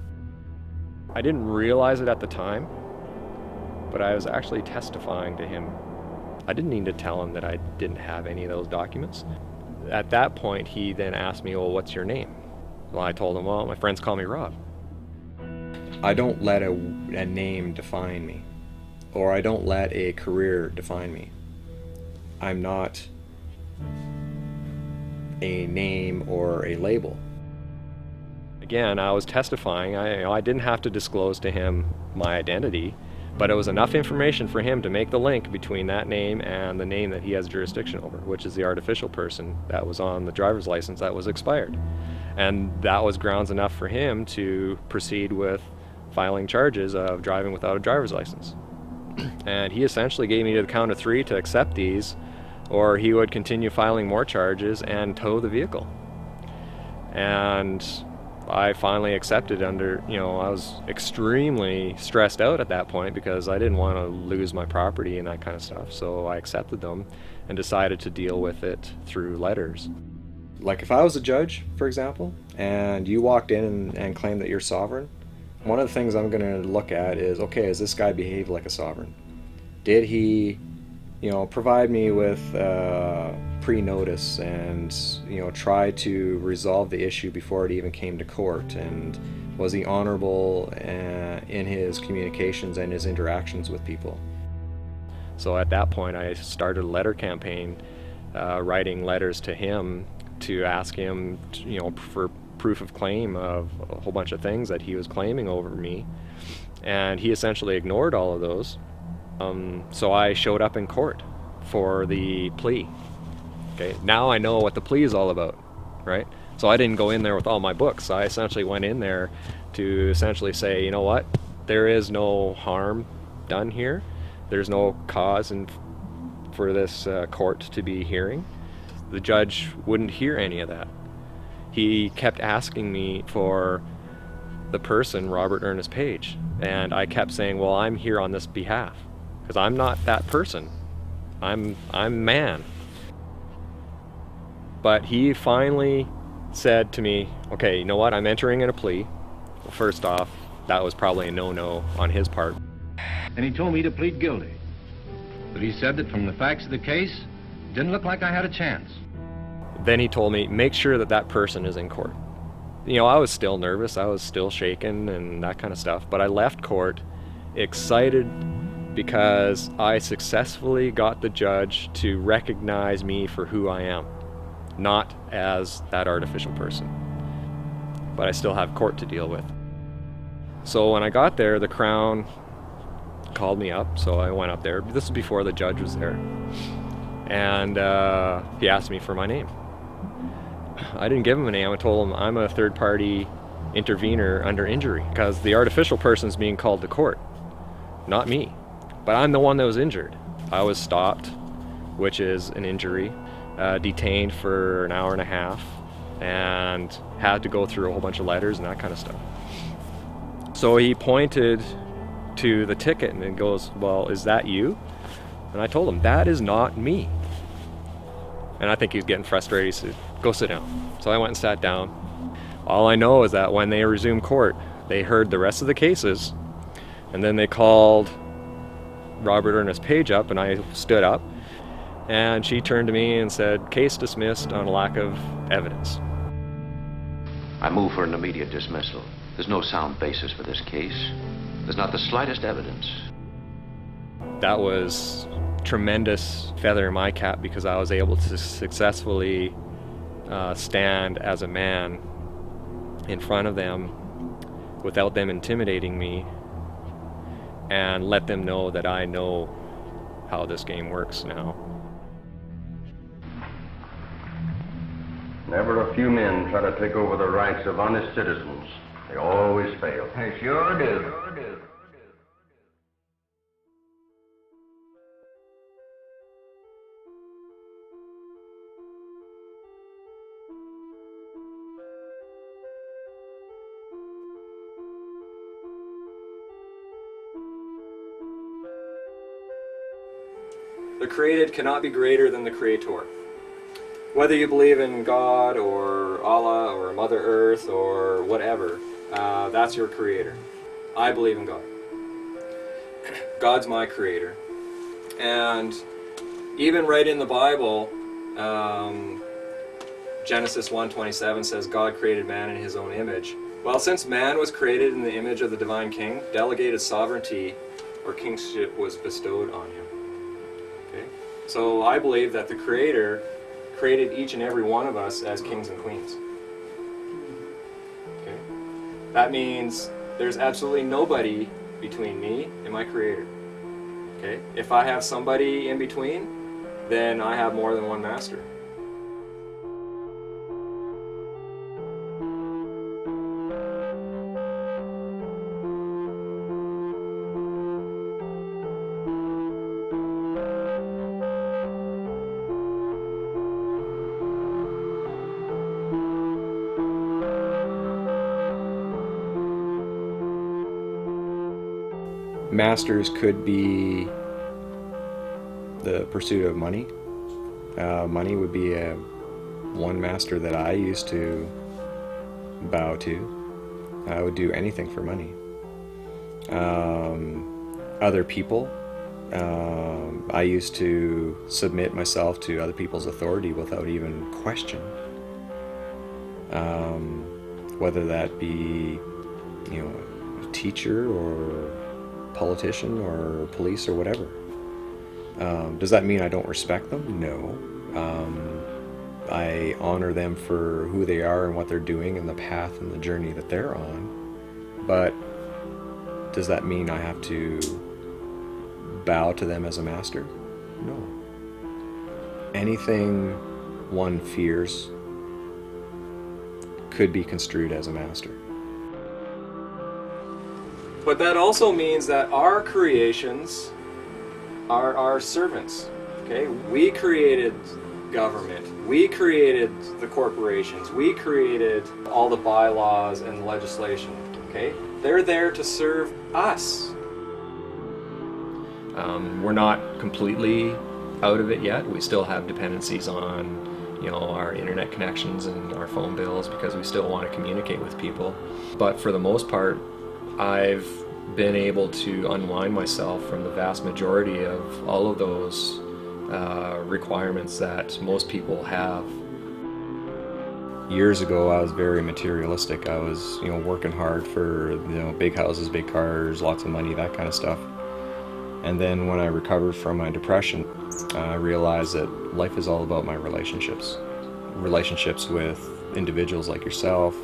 I didn't realize it at the time, but I was actually testifying to him. I didn't need to tell him that I didn't have any of those documents. At that point, he then asked me, well, what's your name? Well, I told him, well, my friends call me Rob. I don't let a name define me, or I don't let a career define me. I'm not a name or a label. again, I was testifying. I didn't have to disclose to him my identity, but it was enough information for him to make the link between that name and the name that he has jurisdiction over, which is the artificial person that was on the driver's license that was expired. And that was grounds enough for him to proceed with filing charges of driving without a driver's license. And he essentially gave me to the count of 3 to accept these, or he would continue filing more charges and tow the vehicle. And I finally accepted under, I was extremely stressed out at that point because I didn't want to lose my property and that kind of stuff. So I accepted them and decided to deal with it through letters. Like if I was a judge, for example, and you walked in and claimed that you're sovereign, one of the things I'm going to look at is, okay, does this guy behave like a sovereign? Did he, provide me with pre-notice and, try to resolve the issue before it even came to court? And was he honorable in his communications and his interactions with people? So at that point, I started a letter campaign, writing letters to him to ask him, for proof of claim of a whole bunch of things that he was claiming over me. And he essentially ignored all of those. So I showed up in court for the plea. Okay, now I know what the plea is all about, right? So I didn't go in there with all my books. I essentially went in there to essentially say, you know what, there is no harm done here. There's no cause for this court to be hearing. The judge wouldn't hear any of that. He kept asking me for the person, Robert Ernest Page, and I kept saying, well, I'm here on this behalf, because I'm not that person. I'm man. But he finally said to me, okay, you know what, I'm entering in a plea. Well, first off, that was probably a no-no on his part. And he told me to plead guilty. But he said that from the facts of the case, it didn't look like I had a chance. Then he told me, make sure that that person is in court. I was still nervous, I was still shaken and that kind of stuff, but I left court excited because I successfully got the judge to recognize me for who I am, not as that artificial person. But I still have court to deal with. So when I got there, the Crown called me up, so I went up there. This was before the judge was there. And he asked me for my name. I didn't give him a name. I told him I'm a third-party intervener under injury because the artificial person's being called to court, not me. But I'm the one that was injured. I was stopped, which is an injury, detained for an hour and a half, and had to go through a whole bunch of letters and that kind of stuff. So he pointed to the ticket and goes, well, is that you? And I told him, that is not me. And I think he was getting frustrated. He said, go sit down. So I went and sat down. All I know is that when they resumed court, they heard the rest of the cases, and then they called Robert Ernest Page up, and I stood up, and she turned to me and said, case dismissed on lack of evidence. I move for an immediate dismissal. There's no sound basis for this case. There's not the slightest evidence. That was tremendous feather in my cap because I was able to successfully stand as a man in front of them without them intimidating me and let them know that I know how this game works now. Never a few men try to take over the rights of honest citizens. They always fail. They sure do. The created cannot be greater than the creator. Whether you believe in God or Allah or Mother Earth or whatever, that's your creator. I believe in God. God's my creator. And even right in the Bible, Genesis 1:27 says God created man in his own image. Well, since man was created in the image of the divine king, delegated sovereignty or kingship was bestowed on him. Okay? So I believe that the creator created each and every one of us as kings and queens. Okay? That means there's absolutely nobody between me and my Creator. Okay? If I have somebody in between, then I have more than one master. Masters could be the pursuit of money. Money would be one master that I used to bow to. I would do anything for money. Other people, I used to submit myself to other people's authority without even question. Whether that be, a teacher or politician or police or whatever. Does that mean I don't respect them? No. I honor them for who they are and what they're doing and the path and the journey that they're on. But does that mean I have to bow to them as a master? No. Anything one fears could be construed as a master. But that also means that our creations are our servants. Okay? We created government. We created the corporations. We created all the bylaws and legislation. Okay? They're there to serve us. We're not completely out of it yet. We still have dependencies on, our internet connections and our phone bills because we still want to communicate with people. But for the most part, I've been able to unwind myself from the vast majority of all of those requirements that most people have. Years ago, I was very materialistic. I was, working hard for, big houses, big cars, lots of money, that kind of stuff. And then when I recovered from my depression, I realized that life is all about my relationships. Relationships with individuals like yourself,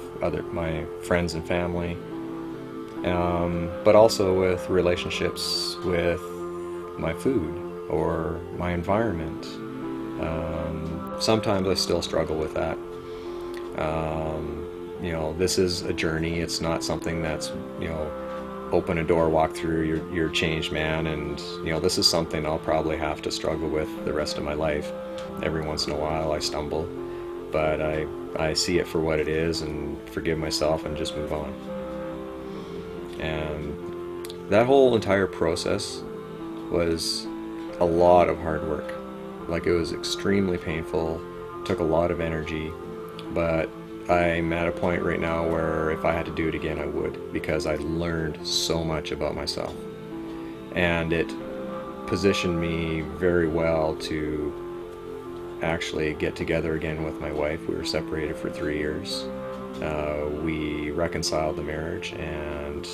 my friends and family, but also with relationships with my food or my environment. Sometimes I still struggle with that. This is a journey. It's not something that's, open a door, walk through, you're a changed man, and this is something I'll probably have to struggle with the rest of my life. Every once in a while I stumble, but I see it for what it is and forgive myself and just move on. And that whole entire process was a lot of hard work. Like, it was extremely painful, took a lot of energy, but I'm at a point right now where if I had to do it again, I would, because I learned so much about myself. And it positioned me very well to actually get together again with my wife. We were separated for 3 years. We reconciled the marriage, and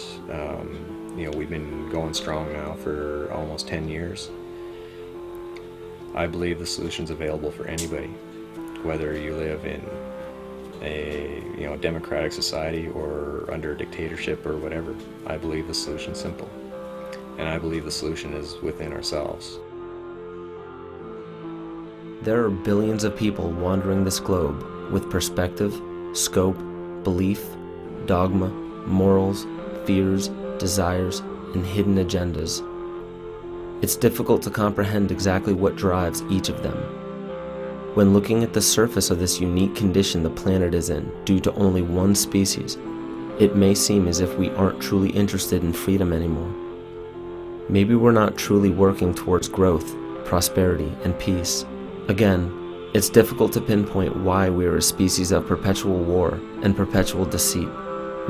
we've been going strong now for almost 10 years. I believe the solution's available for anybody, whether you live in a democratic society or under a dictatorship or whatever. I believe the solution's simple, and I believe the solution is within ourselves. There are billions of people wandering this globe with perspective, scope, belief, dogma, morals, fears, desires, and hidden agendas. It's difficult to comprehend exactly what drives each of them. When looking at the surface of this unique condition the planet is in due to only one species, it may seem as if we aren't truly interested in freedom anymore. Maybe we're not truly working towards growth, prosperity, and peace. Again, it's difficult to pinpoint why we are a species of perpetual war and perpetual deceit,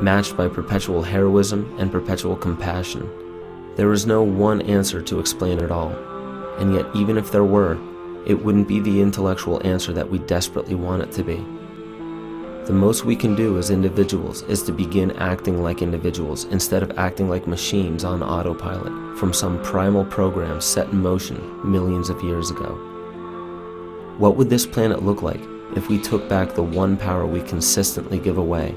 matched by perpetual heroism and perpetual compassion. There is no one answer to explain it all, and yet even if there were, it wouldn't be the intellectual answer that we desperately want it to be. The most we can do as individuals is to begin acting like individuals instead of acting like machines on autopilot from some primal program set in motion millions of years ago. What would this planet look like if we took back the one power we consistently give away?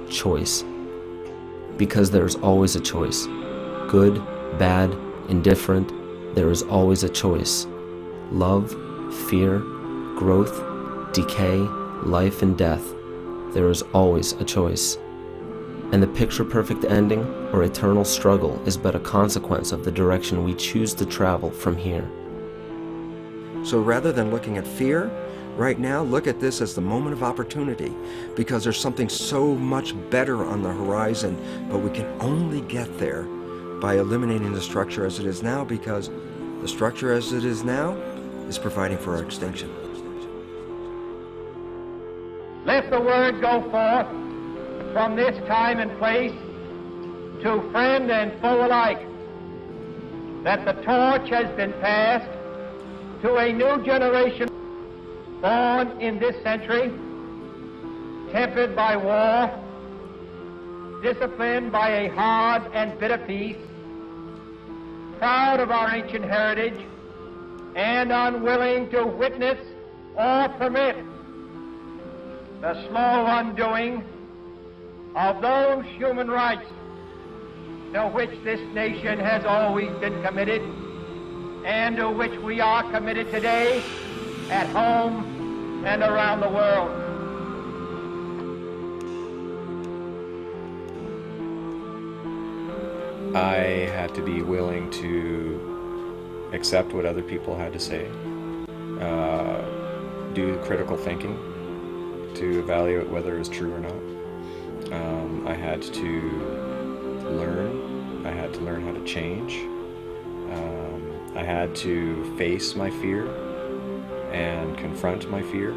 Choice. Because there is always a choice. Good, bad, indifferent, there is always a choice. Love, fear, growth, decay, life and death, there is always a choice. And the picture-perfect ending or eternal struggle is but a consequence of the direction we choose to travel from here. So rather than looking at fear, right now, look at this as the moment of opportunity, because there's something so much better on the horizon, but we can only get there by eliminating the structure as it is now, because the structure as it is now is providing for our extinction. Let the word go forth from this time and place to friend and foe alike that the torch has been passed to a new generation born in this century, tempered by war, disciplined by a hard and bitter peace, proud of our ancient heritage, and unwilling to witness or permit the slow undoing of those human rights to which this nation has always been committed and to which we are committed today at home and around the world. I had to be willing to accept what other people had to say, do critical thinking to evaluate whether it was true or not. I had to learn. I had to learn how to change. I had to face my fear and confront my fear.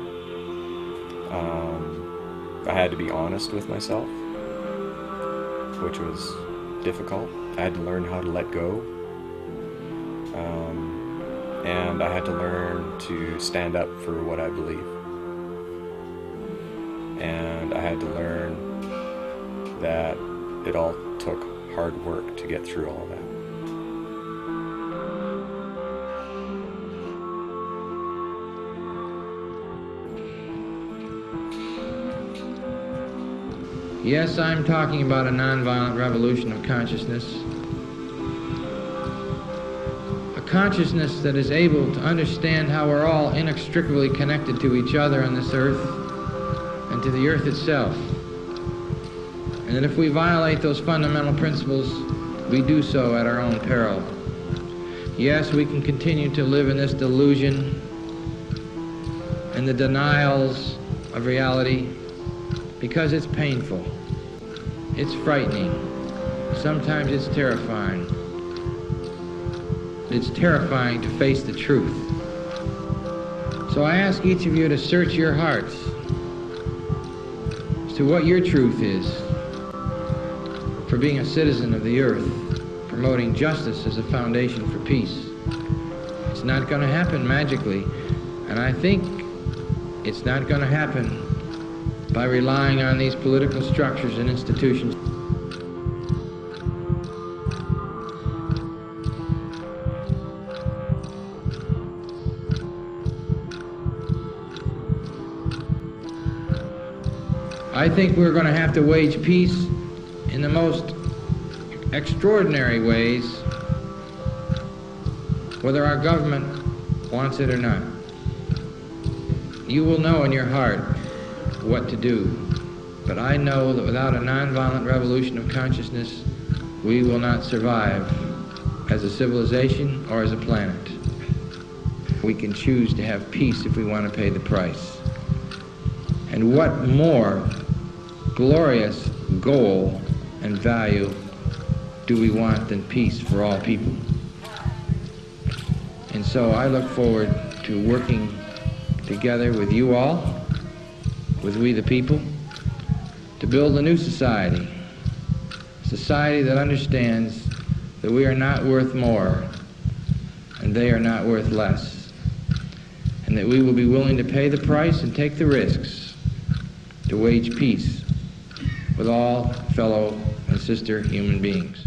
I had to be honest with myself, which was difficult. I had to learn how to let go. And I had to learn to stand up for what I believe. And I had to learn that it all took hard work to get through all of that. Yes, I'm talking about a nonviolent revolution of consciousness. A consciousness that is able to understand how we're all inextricably connected to each other on this earth and to the earth itself. And that if we violate those fundamental principles, we do so at our own peril. Yes, we can continue to live in this delusion and the denials of reality because it's painful. It's frightening. Sometimes it's terrifying. It's terrifying to face the truth. So I ask each of you to search your hearts as to what your truth is for being a citizen of the earth, promoting justice as a foundation for peace. It's not going to happen magically, and I think it's not going to happen by relying on these political structures and institutions. I think we're going to have to wage peace in the most extraordinary ways, whether our government wants it or not. You will know in your heart what to do, but I know that without a nonviolent revolution of consciousness, we will not survive as a civilization or as a planet. We can choose to have peace if we want to pay the price. And what more glorious goal and value do we want than peace for all people? And so I look forward to working together with you all, with we the people, to build a new society. A society that understands that we are not worth more and they are not worth less. And that we will be willing to pay the price and take the risks to wage peace with all fellow and sister human beings.